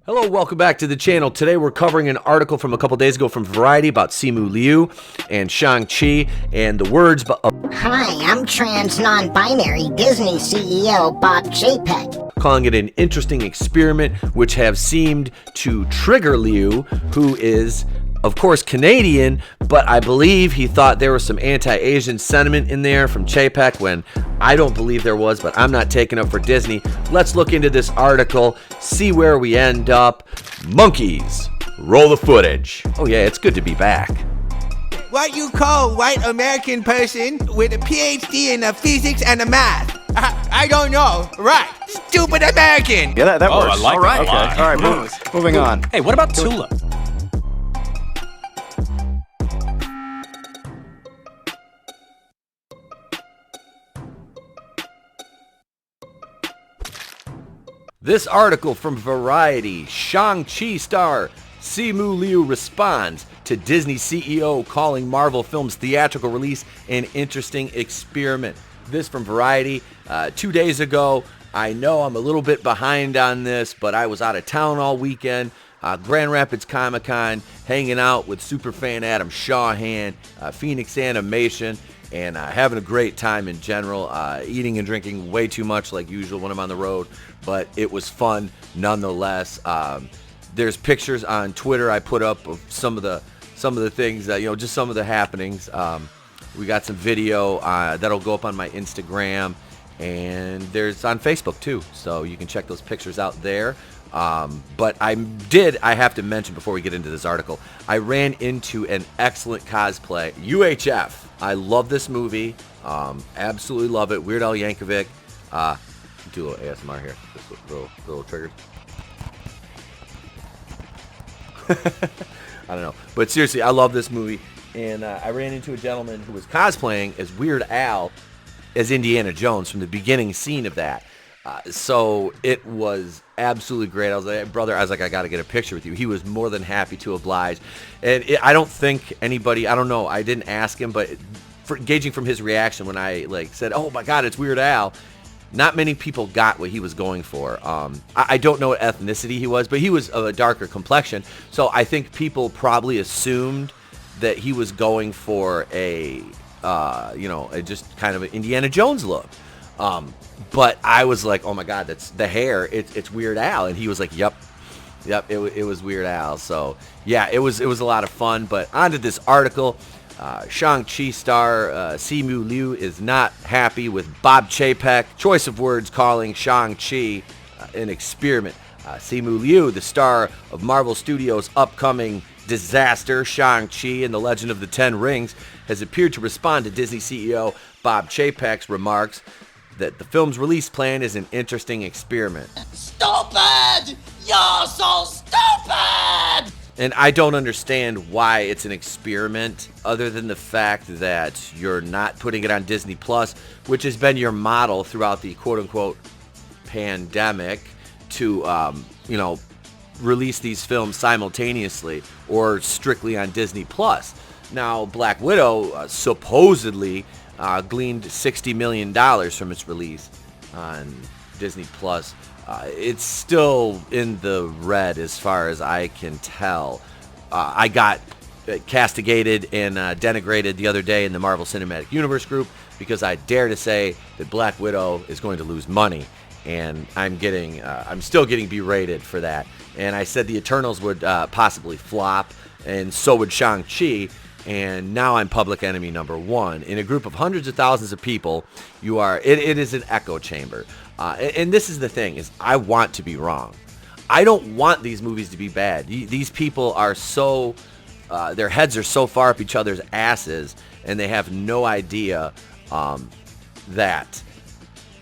Hello, welcome back to the channel. Today we're covering an article from a couple days ago from Variety about Simu Liu and Shang-Chi and the words Hi, I'm trans non-binary Disney CEO Bob Chapeck. Calling it an interesting experiment which have seemed to trigger Liu, who is of course Canadian, but I believe he thought there was some anti-Asian sentiment in there from Chapeck when I don't believe there was, but I'm not taking up for Disney. Let's look into this article, see where we end up. Monkeys, roll the footage. Oh yeah, it's good to be back. What you call white American person with a PhD in physics and math? I don't know. Right. Stupid American. Yeah, that works. I like that a lot. Okay. All right, moving on. Hey, what about Tula? This article from Variety, Shang-Chi star Simu Liu responds to Disney CEO calling Marvel film's theatrical release an interesting experiment. This from Variety 2 days ago. I know I'm a little bit behind on this, but I was out of town all weekend. Grand Rapids Comic-Con, hanging out with superfan Adam Shawhan, Phoenix Animation, and having a great time in general, eating and drinking way too much like usual when I'm on the road, but it was fun nonetheless. There's pictures on Twitter I put up of some of the things that, just some of the happenings. We got some video that'll go up on my Instagram, and there's on Facebook too, so you can check those pictures out there. But I have to mention before we get into this article, I ran into an excellent cosplay. UHF. I love this movie. Absolutely love it. Weird Al Yankovic. Do a little ASMR here. Just a little triggered. I don't know. But seriously, I love this movie. And I ran into a gentleman who was cosplaying as Weird Al as Indiana Jones from the beginning scene of that. So it was absolutely great. I was like, brother, I got to get a picture with you. He was more than happy to oblige. And I don't think anybody, I don't know, I didn't ask him, but gauging from his reaction when I said, oh my God, it's Weird Al, not many people got what he was going for. I don't know what ethnicity he was, but he was of a darker complexion. So I think people probably assumed that he was going for a just kind of an Indiana Jones look. But I was like, oh my God, that's the hair. It's Weird Al. And he was like, yep, it was Weird Al. So yeah, it was a lot of fun. But on to this article. Shang-Chi star Simu Liu is not happy with Bob Chapeck. Choice of words calling Shang-Chi an experiment. Simu Liu, the star of Marvel Studios' upcoming disaster, Shang-Chi and the Legend of the Ten Rings, has appeared to respond to Disney CEO Bob Chapeck's remarks that the film's release plan is an interesting experiment. Stupid! You're so stupid! And I don't understand why it's an experiment other than the fact that you're not putting it on Disney Plus, which has been your model throughout the quote-unquote pandemic to, release these films simultaneously or strictly on Disney Plus. Now, Black Widow supposedly gleaned $60 million from its release on Disney Plus. It's still in the red as far as I can tell. I got castigated and denigrated the other day in the Marvel Cinematic Universe group because I dare to say that Black Widow is going to lose money, and I'm still getting berated for that. And I said the Eternals would possibly flop, and so would Shang-Chi. And now I'm public enemy number one. In a group of hundreds of thousands of people, it is an echo chamber. And this is the thing, is I want to be wrong. I don't want these movies to be bad. These people are so, their heads are so far up each other's asses, and they have no idea that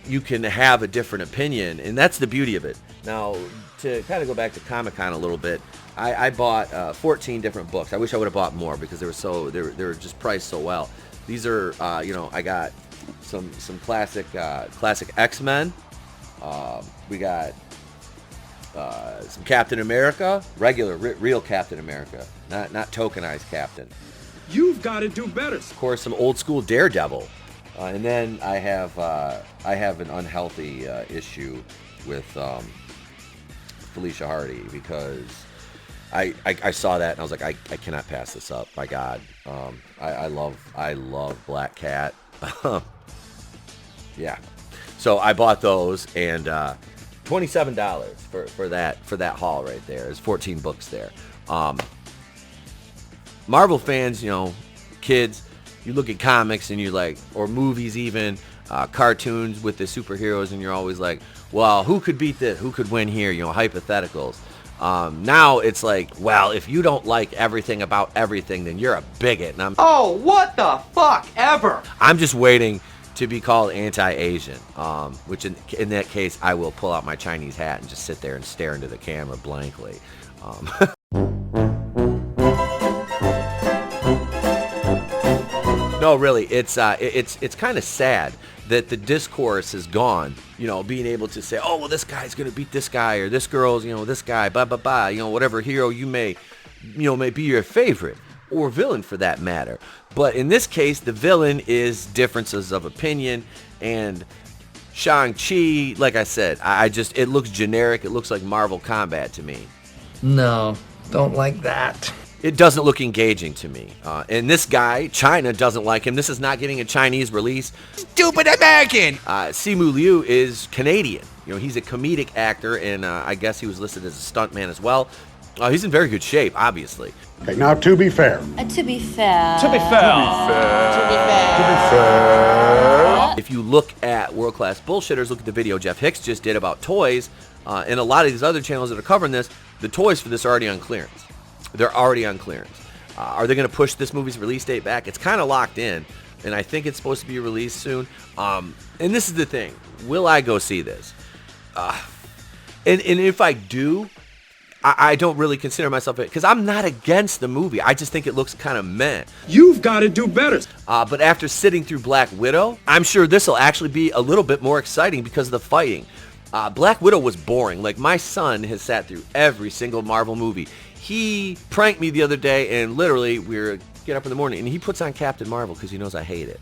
you can have a different opinion, and that's the beauty of it. Now, to kind of go back to Comic-Con a little bit, I bought 14 different books. I wish I would have bought more because they were just priced so well. These are, I got some classic X-Men. We got some Captain America, regular, real Captain America, not tokenized Captain. You've got to do better. Of course, some old school Daredevil, and then I have an unhealthy issue with Felicia Hardy, because I saw that and I was like, I cannot pass this up. My God. I love Black Cat. Yeah. So I bought those, and $27 for that haul right there. There's 14 books there. Marvel fans, you know, kids, you look at comics and you're like, or movies even, cartoons with the superheroes, and you're always like, well, who could beat this? Who could win here? You know, hypotheticals. Now it's like, well, if you don't like everything about everything, then you're a bigot. And Oh, what the fuck ever! I'm just waiting to be called anti-Asian, which in that case, I will pull out my Chinese hat and just sit there and stare into the camera blankly. No, really, it's kind of sad that the discourse is gone. You know, being able to say, oh, well, this guy's gonna beat this guy, or this girl's, you know, this guy, blah blah blah. You know, whatever hero you may be your favorite, or villain for that matter. But in this case, the villain is differences of opinion, and Shang-Chi, like I said, it looks generic. It looks like Marvel Combat to me. No, don't like that. It doesn't look engaging to me. And this guy, China, doesn't like him. This is not getting a Chinese release. Stupid American! Simu Liu is Canadian. You know, he's a comedic actor, and I guess he was listed as a stuntman as well. He's in very good shape, obviously. Okay, now to be fair. To be fair. If you look at World Class Bullshitters, look at the video Jeff Hicks just did about toys, and a lot of these other channels that are covering this, the toys for this are already on clearance. They're already on clearance. Are they going to push this movie's release date back? It's kind of locked in, and I think it's supposed to be released soon. And this is the thing. Will I go see this? And if I do, I don't really consider myself it, because I'm not against the movie. I just think it looks kind of meh. You've got to do better. But after sitting through Black Widow, I'm sure this will actually be a little bit more exciting because of the fighting. Black Widow was boring. Like, my son has sat through every single Marvel movie. He pranked me the other day, and literally we were get up in the morning, and he puts on Captain Marvel because he knows I hate it.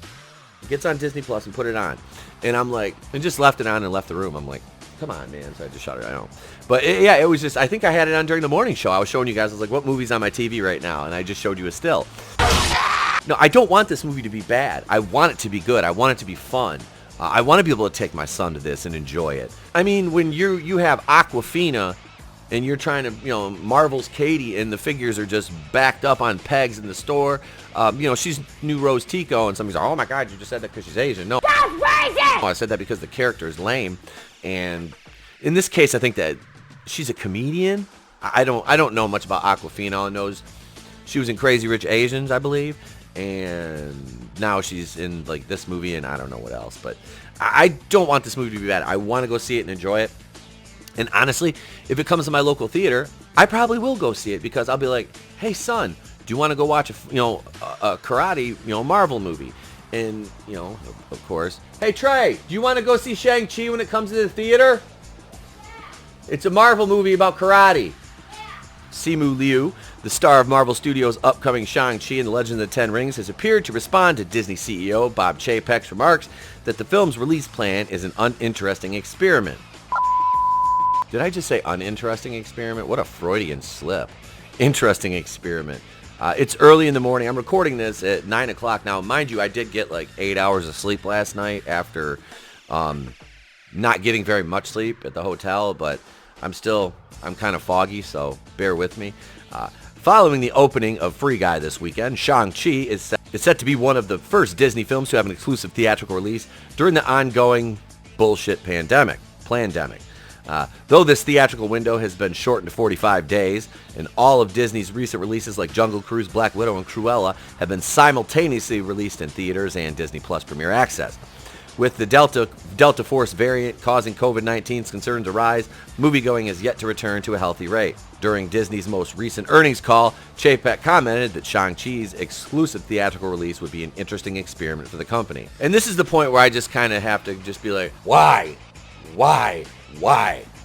He gets on Disney Plus and put it on, and I'm like, and just left it on and left the room. I'm like, come on, man. So I just shut it down. But it was just, I think I had it on during the morning show. I was showing you guys, I was like, what movie's on my TV right now? And I just showed you a still. No, I don't want this movie to be bad. I want it to be good. I want it to be fun. I want to be able to take my son to this and enjoy it. I mean, when you have Aquafina, and you're trying to, Marvel's Katie, and the figures are just backed up on pegs in the store. She's New Rose Tico, and somebody's like, oh my God, you just said that because she's Asian. No, I said that because the character is lame. And in this case, I think that she's a comedian. I don't know much about Aquafina. All I know is she was in Crazy Rich Asians, I believe, and now she's in like this movie, and I don't know what else. But I don't want this movie to be bad. I want to go see it and enjoy it. And honestly, if it comes to my local theater, I probably will go see it, because I'll be like, hey son, do you want to go watch a karate, Marvel movie? And, of course, hey Trey, do you want to go see Shang-Chi when it comes to the theater? It's a Marvel movie about karate. Simu Liu, the star of Marvel Studios' upcoming Shang-Chi and the Legend of the Ten Rings, has appeared to respond to Disney CEO Bob Chapeck's remarks that the film's release plan is an uninteresting experiment. Did I just say uninteresting experiment? What a Freudian slip. Interesting experiment. It's early in the morning. I'm recording this at 9 o'clock. Now, mind you, I did get like 8 hours of sleep last night after not getting very much sleep at the hotel, but I'm kind of foggy, so bear with me. Following the opening of Free Guy this weekend, Shang-Chi is set to be one of the first Disney films to have an exclusive theatrical release during the ongoing bullshit pandemic. Though this theatrical window has been shortened to 45 days, and all of Disney's recent releases like Jungle Cruise, Black Widow, and Cruella have been simultaneously released in theaters and Disney Plus Premier Access. With the Delta Force variant causing COVID-19's concerns to rise, moviegoing is yet to return to a healthy rate. During Disney's most recent earnings call, Chapeck commented that Shang-Chi's exclusive theatrical release would be an interesting experiment for the company. And this is the point where I just kind of have to just be like, why?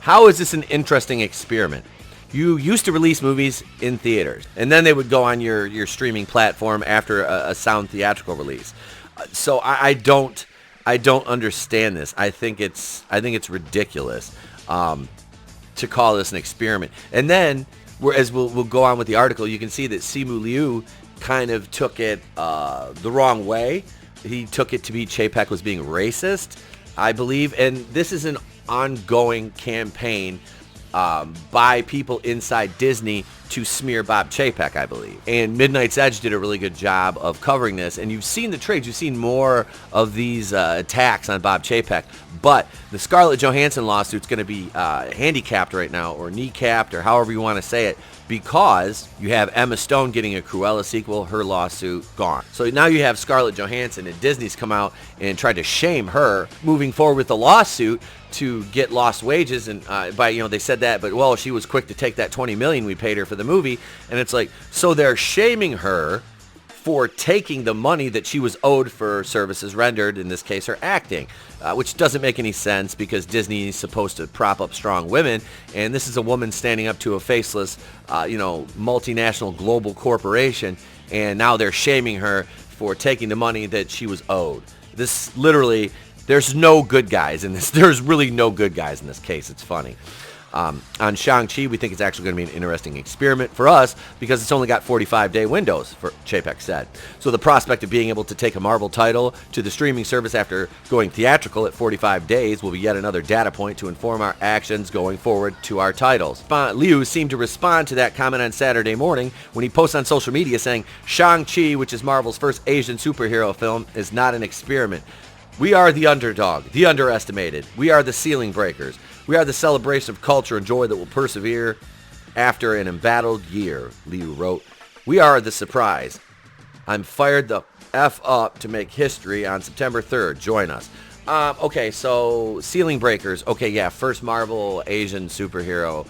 How is this an interesting experiment? You used to release movies in theaters, and then they would go on your streaming platform after a sound theatrical release. So I don't to call this an experiment. And then, as we'll go on with the article, you can see that Simu Liu kind of took it the wrong way. He took it to be Chapeck was being racist, I believe. And this is an ongoing campaign by people inside Disney to smear Bob Chapeck, I believe. And Midnight's Edge did a really good job of covering this. And you've seen the trades. You've seen more of these attacks on Bob Chapeck. But the Scarlett Johansson lawsuit's going to be handicapped right now, or kneecapped, or however you want to say it, because you have Emma Stone getting a Cruella sequel, her lawsuit gone. So now you have Scarlett Johansson, and Disney's come out and tried to shame her moving forward with the lawsuit to get lost wages. And they said that, but well, she was quick to take that $20 million we paid her for the movie. And it's like, so they're shaming her for taking the money that she was owed for services rendered, in this case her acting, which doesn't make any sense because Disney is supposed to prop up strong women, and this is a woman standing up to a faceless multinational global corporation, and now they're shaming her for taking the money that she was owed. This literally, there's no good guys in this. There's really no good guys in this case. It's funny. On Shang-Chi, we think it's actually going to be an interesting experiment for us because it's only got 45-day windows, for Chapeck said. So the prospect of being able to take a Marvel title to the streaming service after going theatrical at 45 days will be yet another data point to inform our actions going forward to our titles. Liu seemed to respond to that comment on Saturday morning when he posted on social media saying, Shang-Chi, which is Marvel's first Asian superhero film, is not an experiment. We are the underdog, the underestimated. We are the ceiling breakers. We are the celebration of culture and joy that will persevere after an embattled year, Liu wrote. We are the surprise. I'm fired the F up to make history on September 3rd. Join us. Okay, so ceiling breakers. Okay, yeah, first Marvel Asian superhero.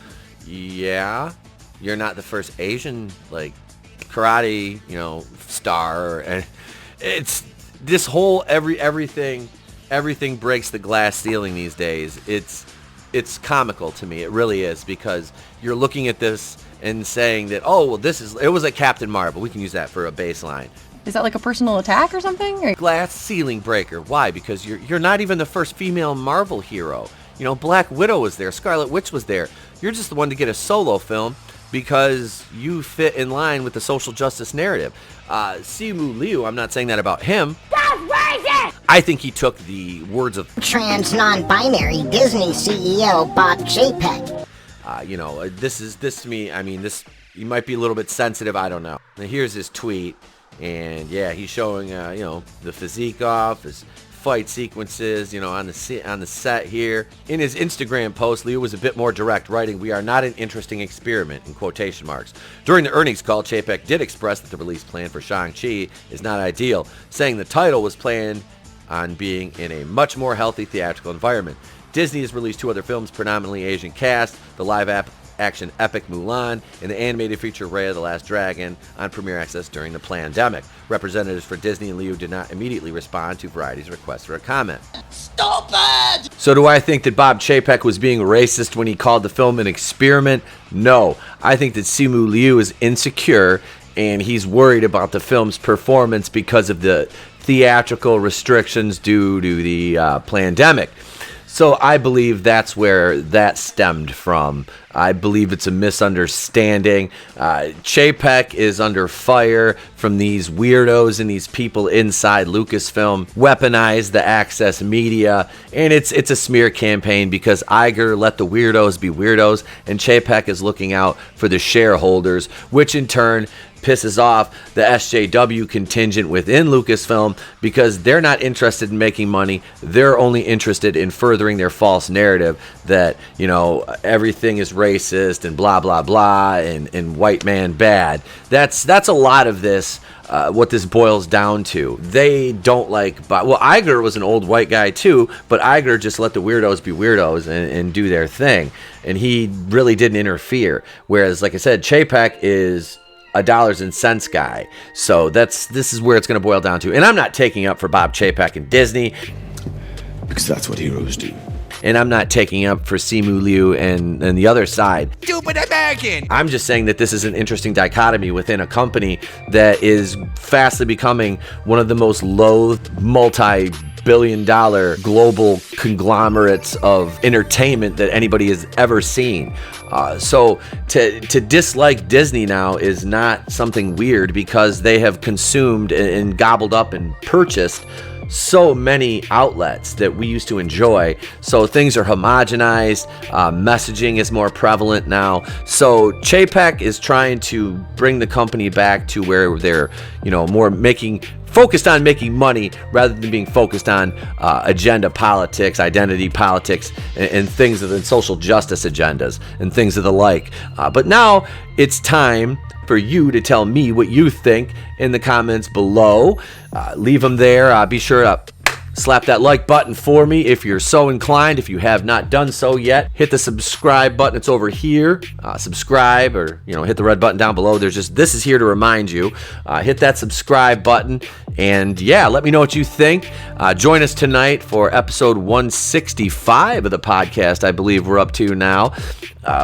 Yeah, you're not the first Asian, karate, star. And it's this whole everything breaks the glass ceiling these days. It's comical to me. It really is, because you're looking at this and saying that, oh, well, it was like Captain Marvel. We can use that for a baseline. Is that like a personal attack or something? Or? Glass ceiling breaker. Why? Because you're not even the first female Marvel hero. Black Widow was there. Scarlet Witch was there. You're just the one to get a solo film because you fit in line with the social justice narrative. Simu Liu, I'm not saying that about him. That's racist! I think he took the words of trans non-binary Disney CEO Bob Chapeck. This to me, this, you might be a little bit sensitive, I don't know. Now here's his tweet, and yeah, he's showing, the physique off, his fight sequences, on the set here. In his Instagram post, Liu was a bit more direct, writing, "We are not an interesting experiment," in quotation marks. During the earnings call, Chapeck did express that the release plan for Shang-Chi is not ideal, saying the title was planned on being in a much more healthy theatrical environment. Disney has released 2 other films, predominantly Asian cast, the live-action epic Mulan and the animated feature Raya the Last Dragon, on Premiere Access during the pandemic. Representatives for Disney and Liu did not immediately respond to Variety's request for a comment. Stupid! So do I think that Bob Chapeck was being racist when he called the film an experiment? No. I think that Simu Liu is insecure and he's worried about the film's performance because of the theatrical restrictions due to the pandemic. So I believe that's where that stemmed from. I believe it's a misunderstanding. Chapeck is under fire from these weirdos and these people inside Lucasfilm, weaponize the access media, and it's a smear campaign because Iger let the weirdos be weirdos, and Chapeck is looking out for the shareholders, which in turn pisses off the SJW contingent within Lucasfilm because they're not interested in making money. They're only interested in furthering their false narrative that, everything is racist and blah, blah, blah, and white man bad. That's a lot of this, what this boils down to. They don't like, Iger was an old white guy too, but Iger just let the weirdos be weirdos and do their thing. And he really didn't interfere. Whereas, like I said, Chapeck is a dollars and cents guy. So this is where it's going to boil down to. And I'm not taking up for Bob Chapeck and Disney, because that's what heroes do. And I'm not taking up for Simu Liu and the other side. Stupid American! I'm just saying that this is an interesting dichotomy within a company that is fastly becoming one of the most loathed multi billion-dollar global conglomerates of entertainment that anybody has ever seen. So to dislike Disney now is not something weird, because they have consumed and gobbled up and purchased so many outlets that we used to enjoy. So things are homogenized, messaging is more prevalent now. So Chapeck is trying to bring the company back to where they're, more focused on making money rather than being focused on agenda politics, identity politics, and things of the social justice agendas and things of the like. But now it's time for you to tell me what you think in the comments below. Leave them there. Be sure to slap that like button for me if you're so inclined. If you have not done so yet, hit the subscribe button. It's over here. Subscribe, or hit the red button down below. This is here to remind you. Hit that subscribe button, and let me know what you think. Join us tonight for episode 165 of the podcast. I believe we're up to now.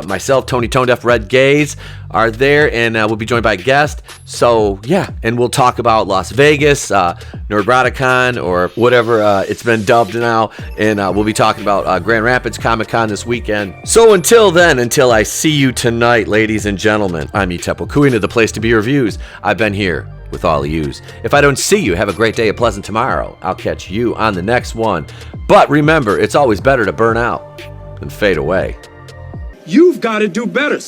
Myself, Tony Tone Deaf Red Gaze are there, and we'll be joined by a guest. So and we'll talk about Las Vegas, Nerdbrotacon, or whatever it's been dubbed now, and we'll be talking about Grand Rapids Comic Con this weekend. So until then, until I see you tonight, ladies and gentlemen, I'm Itepo Kuina, the place to be reviews. I've been here with all of yous. If I don't see you, have a great day, a pleasant tomorrow. I'll catch you on the next one. But remember, it's always better to burn out than fade away. You've got to do better.